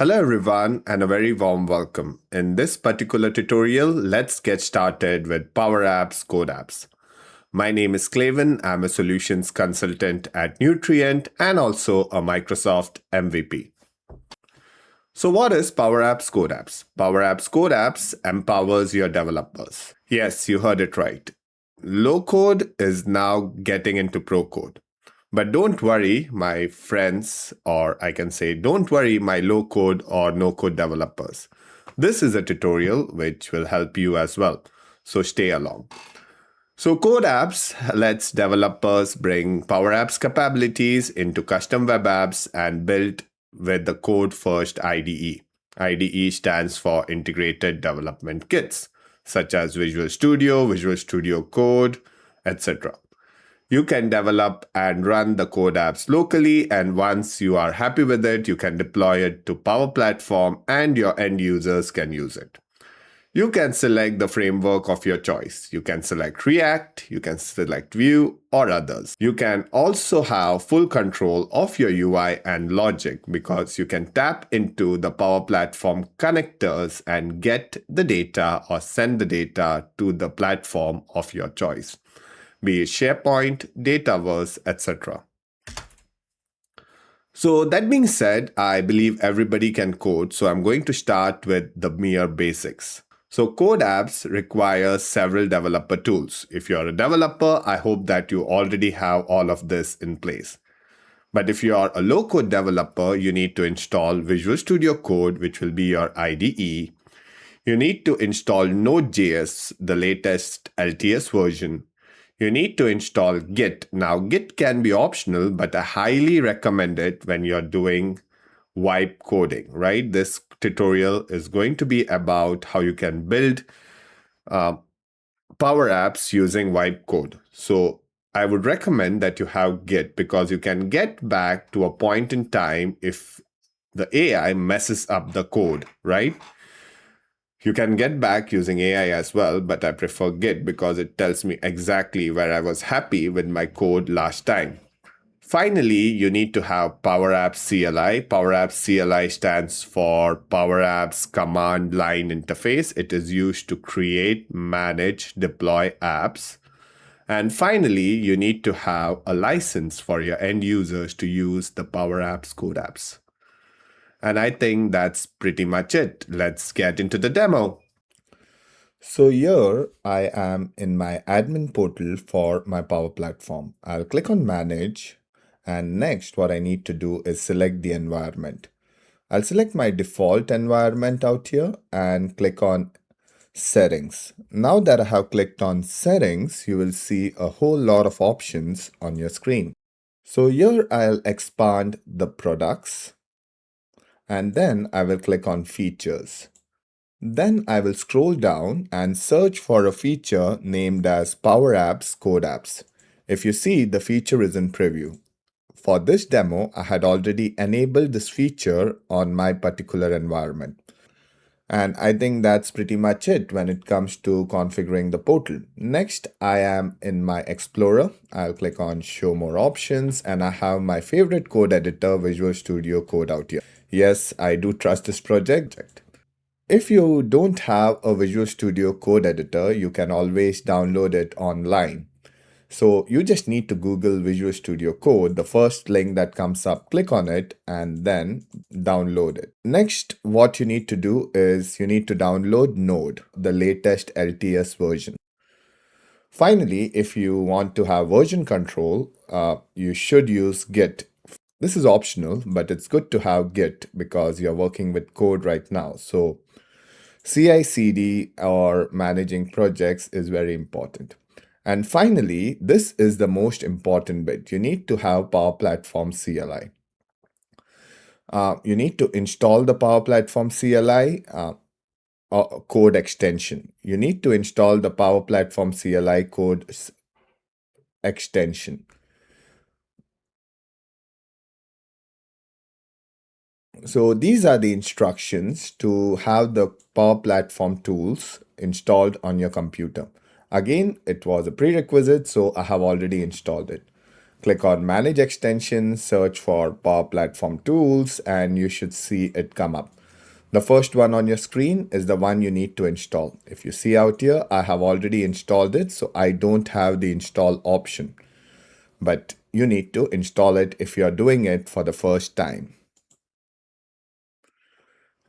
Hello everyone and a very warm welcome. In this particular tutorial, let's get started with Power Apps Code Apps. My name is Clavin. I'm a solutions consultant at Nutrient and also a Microsoft MVP. So what is Power Apps Code Apps? Power Apps Code Apps empowers your developers. Yes, you heard it right. Low code is now getting into pro code. But don't worry, my friends, or I can say, don't worry, my low code or no code developers. This is a tutorial which will help you as well. So stay along. So Code Apps lets developers bring Power Apps capabilities into custom web apps and build with the code first IDE. IDE stands for Integrated Development Kits, such as Visual Studio, Visual Studio Code, etc. You can develop and run the code apps locally, and once you are happy with it, you can deploy it to Power Platform and your end users can use it. You can select the framework of your choice. You can select React, you can select Vue or others. You can also have full control of your UI and logic because you can tap into the Power Platform connectors and get the data or send the data to the platform of your choice, be it SharePoint, Dataverse, etc. So that being said, I believe everybody can code, so I'm going to start with the mere basics. So code apps require several developer tools. If you're a developer, I hope that you already have all of this in place. But if you are a low-code developer, you need to install Visual Studio Code, which will be your IDE. You need to install Node.js, the latest LTS version. You need to install Git. Now, Git can be optional, but I highly recommend it when you're doing wipe coding, right? This tutorial is going to be about how you can build Power Apps using wipe code. So I would recommend that you have Git because you can get back to a point in time if the AI messes up the code, right? You can get back using AI as well, but I prefer Git because it tells me exactly where I was happy with my code last time. Finally, you need to have Power Apps CLI. Power Apps CLI stands for Power Apps Command Line Interface. It is used to create, manage, deploy apps. And finally, you need to have a license for your end users to use the Power Apps Code Apps. And I think that's pretty much it. Let's get into the demo. So here I am in my admin portal for my Power Platform. I'll click on Manage, and next what I need to do is select the environment. I'll select my default environment out here and click on Settings. Now that I have clicked on Settings, you will see a whole lot of options on your screen. So here I'll expand the products, and then I will click on Features. Then I will scroll down and search for a feature named as Power Apps Code Apps. If you see, the feature is in preview. For this demo, I had already enabled this feature on my particular environment. And I think that's pretty much it when it comes to configuring the portal. Next, I am in my Explorer. I'll click on Show More Options, and I have my favorite code editor, Visual Studio Code out here. Yes, I do trust this project. If you don't have a Visual Studio Code editor, you can always download it online. So you just need to Google Visual Studio Code, the first link that comes up, click on it and then download it. Next, what you need to do is you need to download Node, the latest LTS version. Finally, if you want to have version control, you should use Git. This is optional, but it's good to have Git because you're working with code right now. So CI/CD or managing projects is very important. And finally, this is the most important bit. You need to have Power Platform CLI. You need to install the Power Platform CLI code extension. You need to install the Power Platform CLI code extension. So these are the instructions to have the Power Platform tools installed on your computer. Again, it was a prerequisite, so I have already installed it. Click on Manage Extensions, search for Power Platform Tools, and you should see it come up. The first one on your screen is the one you need to install. If you see out here, I have already installed it, so I don't have the install option. But you need to install it if you are doing it for the first time.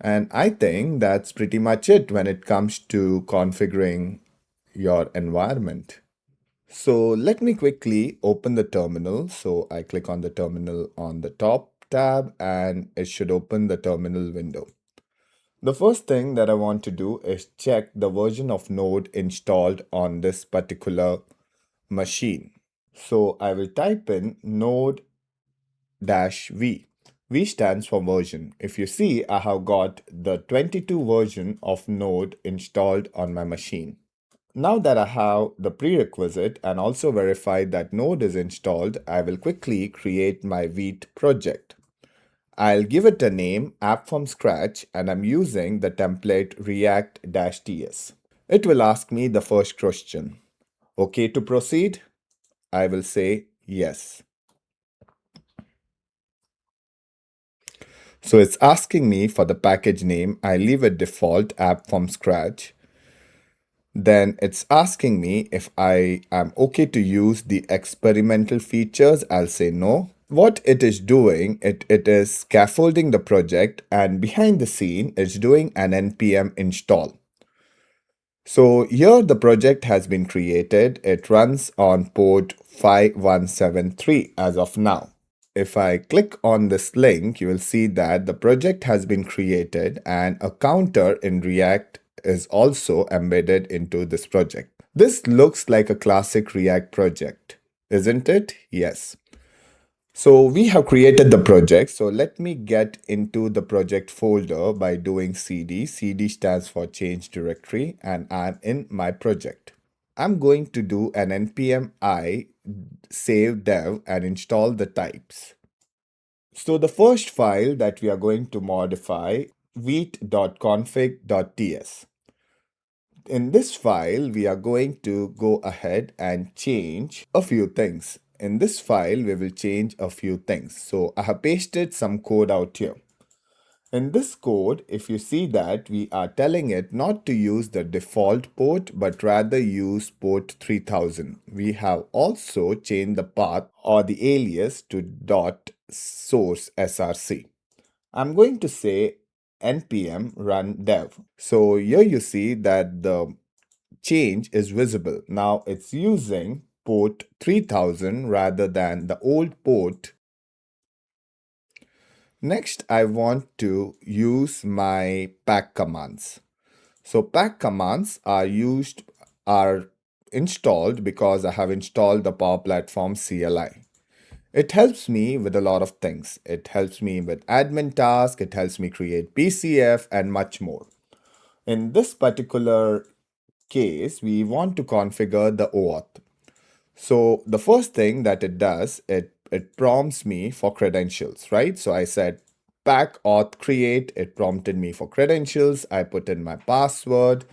And I think that's pretty much it when it comes to configuring your environment. So let me quickly open the terminal. So I click on the terminal on the top tab and it should open the terminal window. The first thing that I want to do is check the version of Node installed on this particular machine. So I will type in node -v. V stands for version. If you see, I have got the 22 version of Node installed on my machine. Now that I have the prerequisite and also verified that Node is installed, I will quickly create my Vite project. I'll give it a name, app from scratch, and I'm using the template react-ts. It will ask me the first question. Okay to proceed? I will say yes. So it's asking me for the package name. I leave it default app from scratch. Then it's asking me if I am okay to use the experimental features. I'll say no. What it is doing, it is scaffolding the project, and behind the scene it's doing an npm install. So here the project has been created. It runs on port 5173 as of now. If I click on this link, you will see that the project has been created and a counter in React is also embedded into this project. This looks like a classic React project, isn't it? Yes. So we have created the project. So let me get into the project folder by doing cd. Cd stands for change directory and I'm in my project. I'm going to do an npm I save dev and install the types. So the first file that we are going to modify, vite.config.ts. In this file, we are going to go ahead and change a few things. In this file, we will change a few things. So I have pasted some code out here. In this code, if you see that we are telling it not to use the default port, but rather use port 3000. We have also changed the path or the alias to .source src. I'm going to say npm run dev. So here you see that the change is visible. Now it's using port 3000 rather than the old port. Next, I want to use my pack commands. So pack commands are installed because I have installed the Power Platform CLI. It helps me with a lot of things. It helps me with admin tasks, it helps me create PCF and much more. In this particular case, we want to configure the OAuth. So the first thing that it does, it prompts me for credentials, right? So I said pack auth create, it prompted me for credentials. I put in my password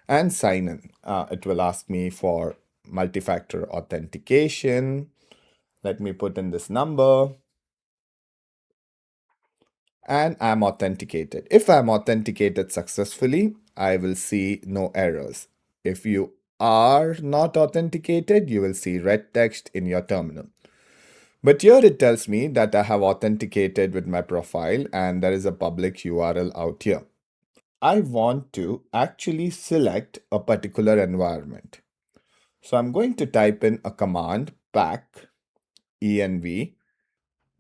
and sign in. It will ask me for multi-factor authentication. Let me put in this number and I'm authenticated. If I'm authenticated successfully, I will see no errors. If you are not authenticated, you will see red text in your terminal. But here it tells me that I have authenticated with my profile and there is a public URL out here. I want to actually select a particular environment. So I'm going to type in a command pack env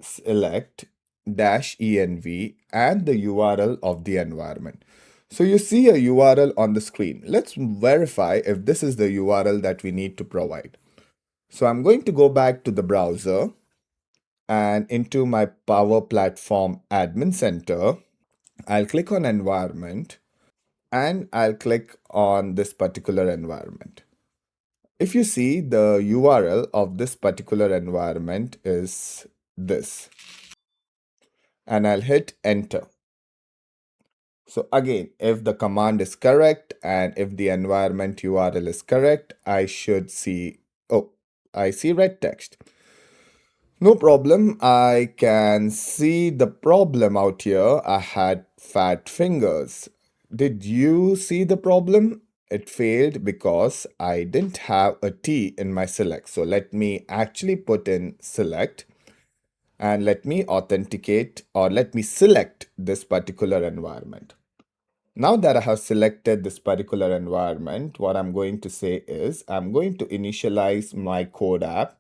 select -env and the URL of the environment. So you see a URL on the screen. Let's verify if this is the URL that we need to provide. So I'm going to go back to the browser and into my Power Platform Admin Center. I'll click on environment and I'll click on this particular environment. If you see, the URL of this particular environment is this, and I'll hit enter. So again, if the command is correct and if the environment URL is correct, I should see, oh, I see red text. No problem. I can see the problem out here. I had fat fingers. Did you see the problem? It failed because I didn't have a T in my select. So let me actually put in select and let me authenticate or let me select this particular environment. Now that I have selected this particular environment, what I'm going to say is I'm going to initialize my code app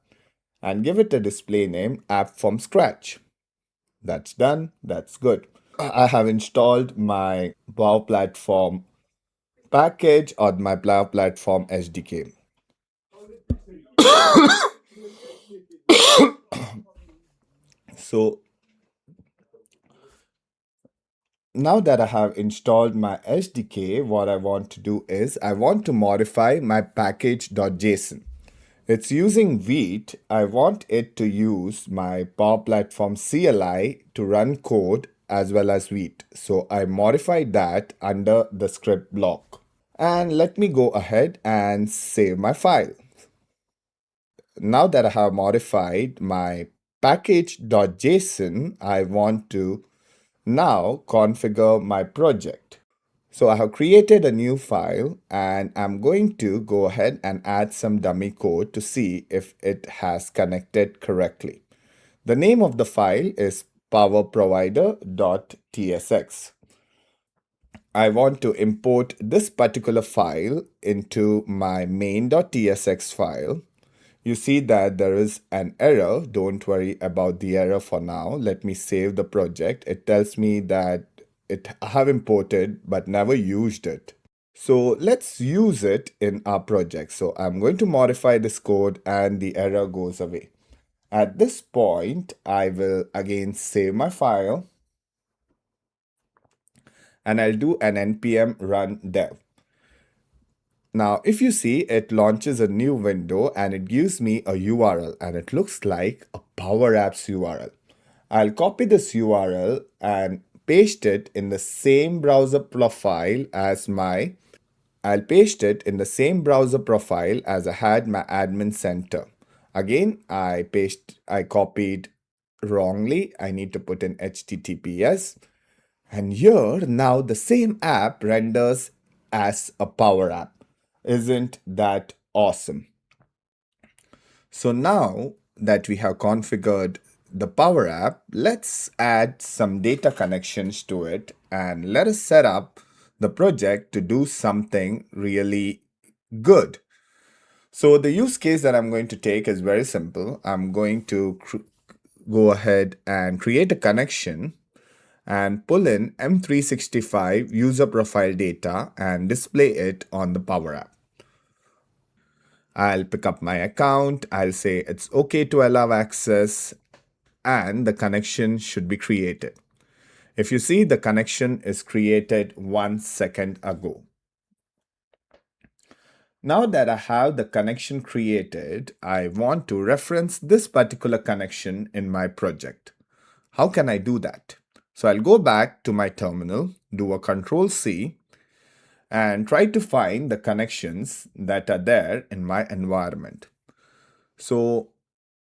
and give it a display name app from scratch. That's done. That's good. I have installed my Power Platform package or my Power Platform SDK. So now that I have installed my SDK, what I want to do is I want to modify my package.json. It's using Vite. I want it to use my Power Platform CLI to run code as well as Vite. So I modified that under the script block. And let me go ahead and save my file. Now that I have modified my package.json, I want to now configure my project. So I have created a new file and I'm going to go ahead and add some dummy code to see if it has connected correctly. The name of the file is powerprovider.tsx. I want to import this particular file into my main.tsx file. You see that there is an error. Don't worry about the error for now. Let me save the project. It tells me that I have imported but never used it. So let's use it in our project. So I'm going to modify this code and the error goes away. At this point, I will again save my file and I'll do an npm run dev. Now, if you see, it launches a new window and it gives me a URL and it looks like a Power Apps URL. I'll copy this URL and paste it in the same browser profile as I had my admin center. Again, I copied wrongly. I need to put in HTTPS. And here now the same app renders as a Power App. Isn't that awesome? So now that we have configured the Power App, let's add some data connections to it and let us set up the project to do something really good. So the use case that I'm going to take is very simple. I'm going to go ahead and create a connection and pull in M365 user profile data and display it on the Power App. I'll pick up my account, I'll say it's okay to allow access, and the connection should be created. If you see, the connection is created 1 second ago. Now that I have the connection created, I want to reference this particular connection in my project. How can I do that? So I'll go back to my terminal, do a Control C, and try to find the connections that are there in my environment. So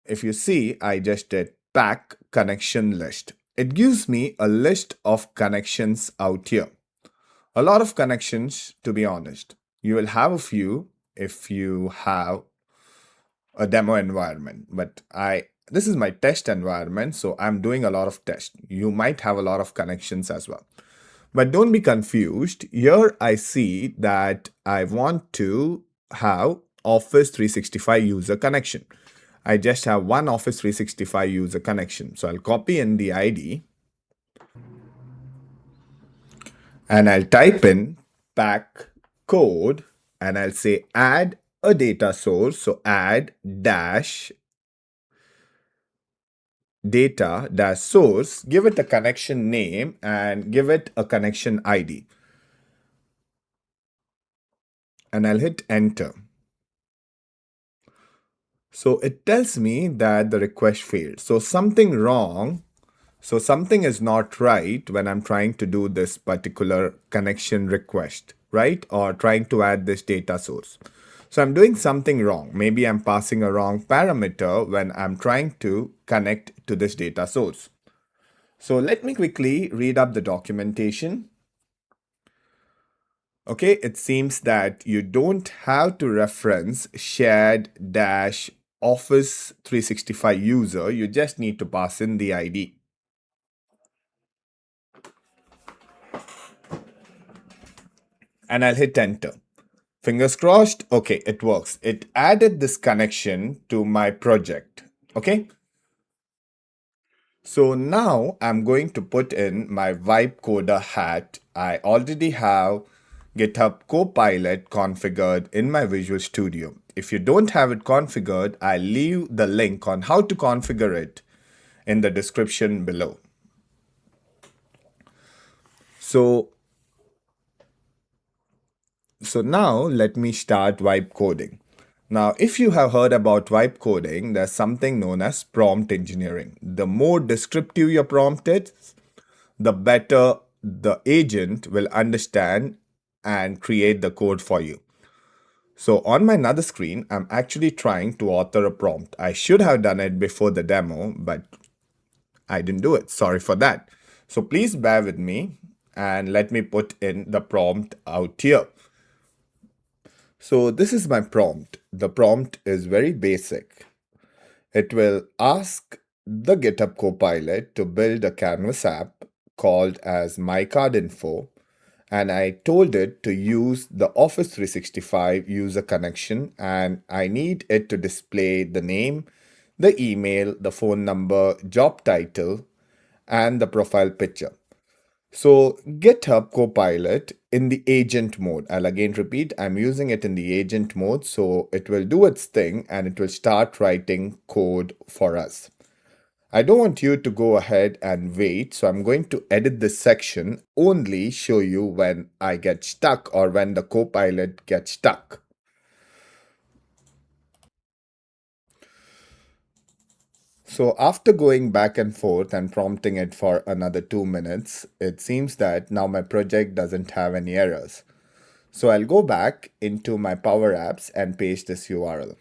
if you see, I just did pack connection list. It gives me a list of connections out here. A lot of connections, to be honest. You will have a few if you have a demo environment, but this is my test environment, so I'm doing a lot of tests. You might have a lot of connections as well. But don't be confused. Here I see that I want to have Office 365 user connection. I just have one Office 365 user connection. So I'll copy in the ID and I'll type in pack code and I'll say add a data source. So add dash data dash source, give it a connection name and give it a connection ID. And I'll hit enter. So it tells me that the request failed. So something wrong. So something is not right when I'm trying to do this particular connection request, right? Or trying to add this data source. So I'm doing something wrong. Maybe I'm passing a wrong parameter when I'm trying to connect to this data source. So let me quickly read up the documentation. Okay, it seems that you don't have to reference shared dash Office 365 user. You just need to pass in the ID. And I'll hit enter. Fingers crossed. Okay, it works. It added this connection to my project. Okay. So now I'm going to put in my Vibe Coder hat. I already have GitHub Copilot configured in my Visual Studio. If you don't have it configured, I'll leave the link on how to configure it in the description below. So, so now let me start vibe coding. Now, if you have heard about vibe coding, there's something known as prompt engineering. The more descriptive your prompt is, the better the agent will understand and create the code for you. So on my another screen, I'm actually trying to author a prompt. I should have done it before the demo, but I didn't do it. Sorry for that. So please bear with me and let me put in the prompt out here. So this is my prompt. The prompt is very basic. It will ask the GitHub Copilot to build a Canvas app called as My Card Info, and I told it to use the Office 365 user connection, and I need it to display the name, the email, the phone number, job title, and the profile picture. So GitHub Copilot in the agent mode. I'll again repeat, I'm using it in the agent mode, so it will do its thing and it will start writing code for us. I don't want you to go ahead and wait, so I'm going to edit this section, only show you when I get stuck or when the Copilot gets stuck. So after going back and forth and prompting it for another 2 minutes, it seems that now my project doesn't have any errors. So I'll go back into my Power Apps and paste this URL.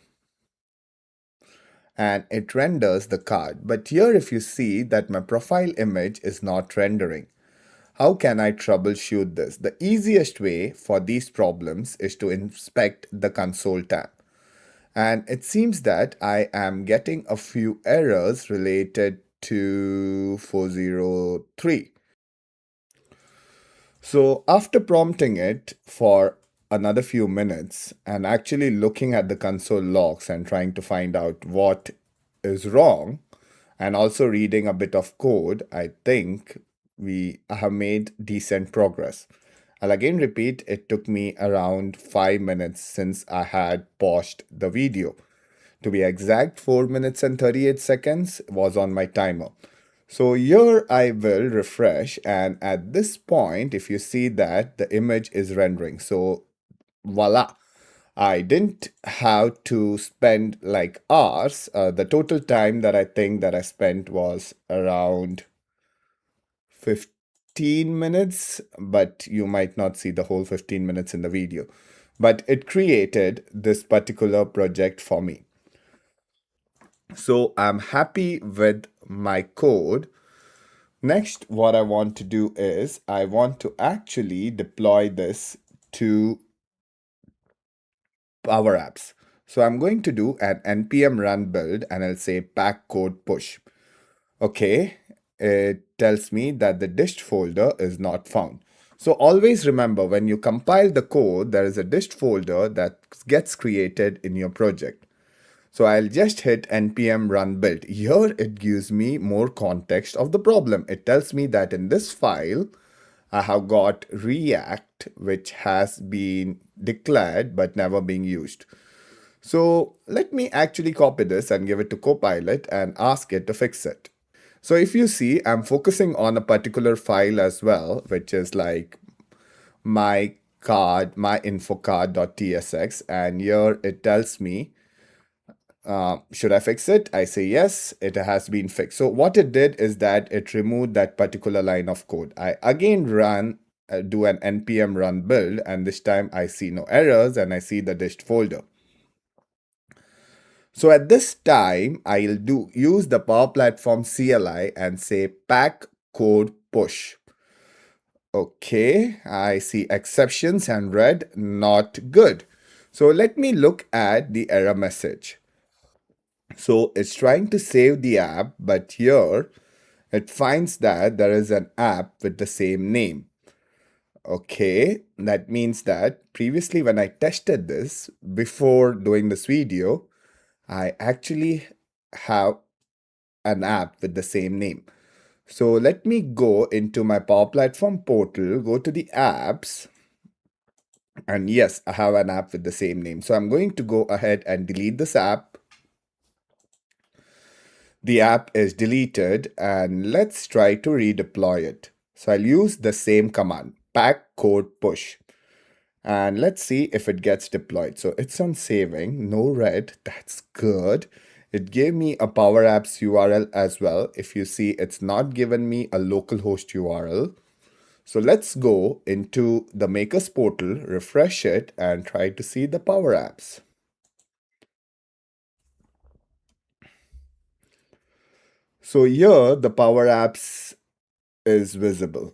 And it renders the card. But here if you see that my profile image is not rendering. How can I troubleshoot this? The easiest way for these problems is to inspect the console tab. And it seems that I am getting a few errors related to 403. So after prompting it for another few minutes and actually looking at the console logs and trying to find out what is wrong and also reading a bit of code, I think we have made decent progress. I'll again repeat, it took me around 5 minutes since I had paused the video. To be exact, 4 minutes and 38 seconds was on my timer. So here I will refresh, and at this point, if you see that the image is rendering, so voila. I didn't have to spend like hours. The total time that I think that I spent was around 15 minutes, but you might not see the whole 15 minutes in the video. But it created this particular project for me. So I'm happy with my code. Next, what I want to do is I want to actually deploy this to Power Apps. So I'm going to do an npm run build and I'll say pack code push. Okay, it tells me that the dist folder is not found. So always remember, when you compile the code, there is a dist folder that gets created in your project. So I'll just hit npm run build. Here it gives me more context of the problem. It tells me that in this file, I have got React, which has been declared but never being used. So let me actually copy this and give it to Copilot and ask it to fix it. So if you see, I'm focusing on a particular file as well, which is like my card, my infocard.tsx, and here it tells me, should I fix it? I say yes, it has been fixed. So what it did is that it removed that particular line of code. I again do an npm run build, and this time I see no errors and I see the dist folder. So at this time, I'll do use the Power Platform CLI and say pack code push. Okay, I see exceptions and red, not good. So let me look at the error message. So it's trying to save the app, but here it finds that there is an app with the same name. Okay, that means that previously when I tested this before doing this video, I actually have an app with the same name. So let me go into my Power Platform portal, go to the apps, and yes, I have an app with the same name. So I'm going to go ahead and delete this app. The app is deleted, and let's try to redeploy it. So I'll use the same command, pack code push. And let's see if it gets deployed. So it's on saving, no red, that's good. It gave me a Power Apps URL as well. If you see, it's not given me a localhost URL. So let's go into the Makers portal, refresh it, and try to see the Power Apps. So here, the Power Apps is visible.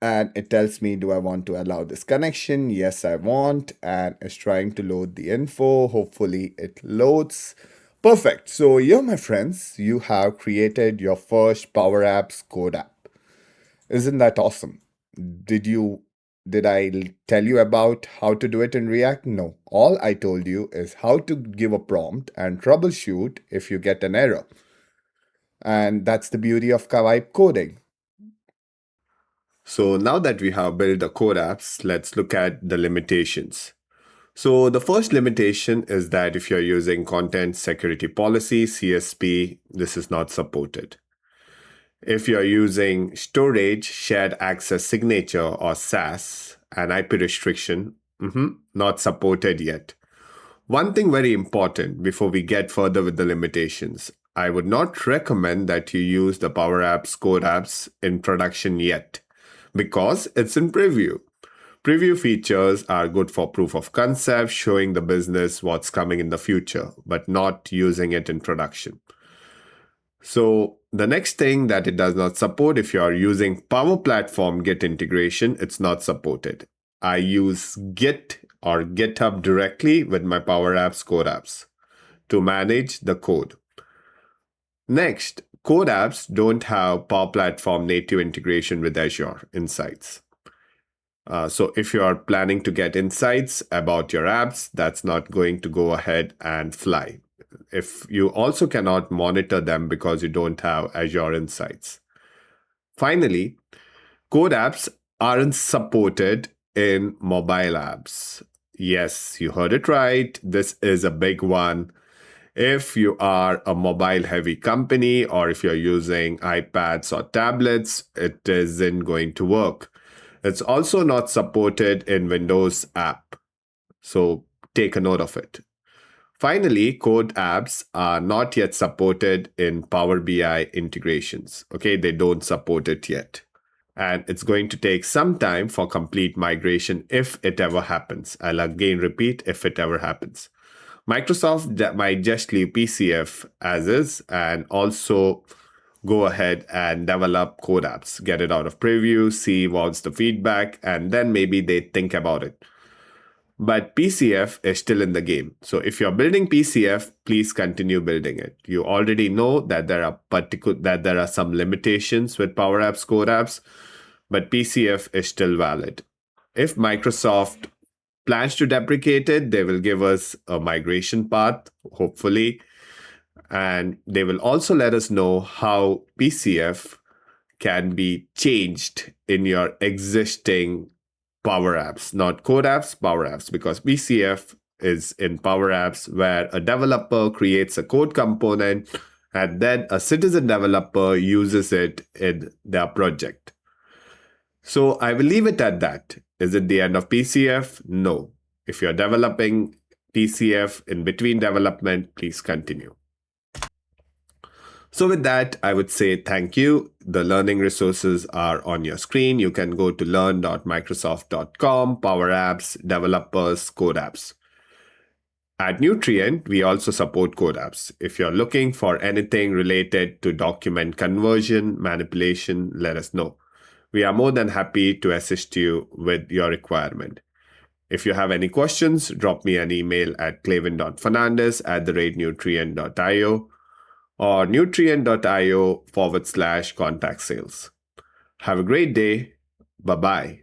And it tells me, do I want to allow this connection? Yes, I want. And it's trying to load the info. Hopefully it loads. Perfect. So here, my friends, you have created your first Power Apps code app. Isn't that awesome? Did you did I tell you about how to do it in React? No. All I told you is how to give a prompt and troubleshoot if you get an error. And that's the beauty of Kawaii coding. So now that we have built the code apps, let's look at the limitations. So the first limitation is that if you're using content security policy, CSP, this is not supported. If you're using storage, shared access signature or SAS, an IP restriction, not supported yet. One thing very important before we get further with the limitations, I would not recommend that you use the Power Apps code apps in production yet because it's in preview. Preview features are good for proof of concept, showing the business what's coming in the future, but not using it in production. So the next thing that it does not support, if you are using Power Platform Git integration, it's not supported. I use Git or GitHub directly with my Power Apps code apps to manage the code. Next, code apps don't have Power Platform native integration with Azure Insights. So if you are planning to get insights about your apps, that's not going to go ahead and fly. If you also cannot monitor them because you don't have Azure Insights. Finally, code apps aren't supported in mobile apps. Yes, you heard it right. This is a big one. If you are a mobile heavy company or if you're using iPads or tablets, it isn't going to work. It's also not supported in Windows app. So take a note of it. Finally, code apps are not yet supported in Power BI integrations. Okay, they don't support it yet. And it's going to take some time for complete migration if it ever happens. I'll again repeat, if it ever happens. Microsoft might just leave PCF as is and also go ahead and develop code apps, get it out of preview, see what's the feedback, and then maybe they think about it. But PCF is still in the game. So if you're building PCF, please continue building it. You already know that there are some limitations with Power Apps code apps, but PCF is still valid. If Microsoft plans to deprecate it, they will give us a migration path, hopefully, and they will also let us know how PCF can be changed in your existing Power Apps, not code apps, Power Apps, because PCF is in Power Apps where a developer creates a code component and then a citizen developer uses it in their project. So I will leave it at that. Is it the end of PCF? No. If you're developing PCF in between development, please continue. So with that, I would say thank you. The learning resources are on your screen. You can go to learn.microsoft.com, Power Apps, Developers, Code Apps. At Nutrient, we also support code apps. If you're looking for anything related to document conversion, manipulation, let us know. We are more than happy to assist you with your requirement. If you have any questions, drop me an email at clavin.fernandez@nutrient.io or nutrient.io/contact sales. Have a great day. Bye bye.